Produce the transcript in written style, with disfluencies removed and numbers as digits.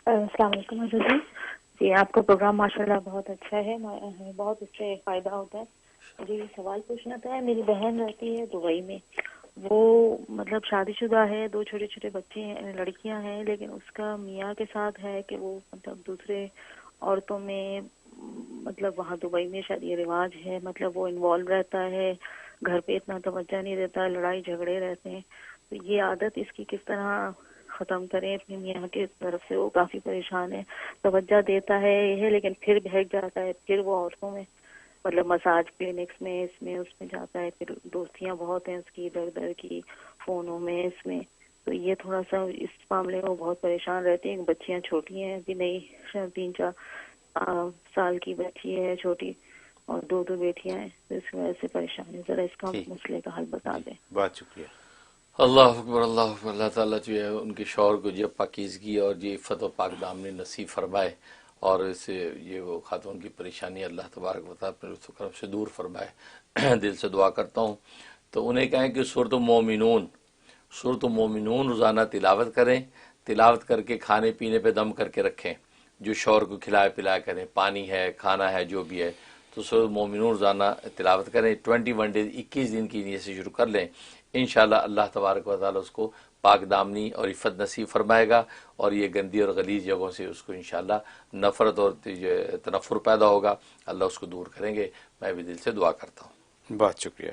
السلام علیکم حضرت جی. جی آپ کا پروگرام ماشاءاللہ بہت اچھا ہے, بہت اس سے فائدہ ہوتا ہے. مجھے یہ سوال پوچھنا تھا, میری بہن رہتی ہے دبئی میں, وہ مطلب شادی شدہ ہے, 2 چھوٹے چھوٹے بچے ہیں, لڑکیاں ہیں, لیکن اس کا میاں کے ساتھ ہے کہ وہ مطلب دوسرے عورتوں میں, مطلب وہاں دبئی میں شاید یہ رواج ہے, مطلب وہ انوالو رہتا ہے, گھر پہ اتنا توجہ نہیں دیتا, لڑائی جھگڑے رہتے ہیں. تو یہ عادت اس کی کس طرح ختم کریں اپنی میاں کی طرف سے؟ وہ کافی پریشان ہے, توجہ دیتا ہے یہ لیکن پھر بہک جاتا ہے, پھر وہ عورتوں میں مطلب مساج کلینکس میں اس میں جاتا ہے, پھر دوستیاں بہت ہیں اس کی ادھر ادھر کی, فونوں میں, اس میں. تو یہ تھوڑا سا اس معاملے میں وہ بہت پریشان رہتی ہیں. بچیاں چھوٹی ہیں ابھی, نہیں 3-4 سال کی بچی ہے چھوٹی, اور 2 بیٹیاں ہیں, تو اس وجہ سے پریشان ہے. ذرا اس کا ٹھیک, مسئلے کا حل بتا جی دیں. بہت شکریہ. اللہ اکبر اللہ اکبر. اللہ تعالیٰ جو ہے ان کے شوہر کو جو پاکیزگی اور یہ عفت و پاک دامنی نصیب فرمائے, اور اسے یہ وہ خاتون کی پریشانی اللہ تبارک و تعالیٰ اپنے لطف و کرم سے دور فرمائے. دل سے دعا کرتا ہوں. تو انہیں کہیں کہ سورۃ المومنون روزانہ تلاوت کریں, تلاوت کر کے کھانے پینے پہ دم کر کے رکھیں, جو شوہر کو کھلائے پلائے کریں, پانی ہے, کھانا ہے, جو بھی ہے. تو سورۃ المومنون روزانہ تلاوت کریں, 21 ڈیز 21 دن کی نیت سے شروع کر لیں. انشاءاللہ اللہ تبارک و تعالیٰ اس کو پاک دامنی اور عفت نصیب فرمائے گا, اور یہ گندی اور غلیظ جگہوں سے اس کو انشاءاللہ نفرت اور تنفر پیدا ہوگا, اللہ اس کو دور کریں گے. میں بھی دل سے دعا کرتا ہوں. بہت شکریہ.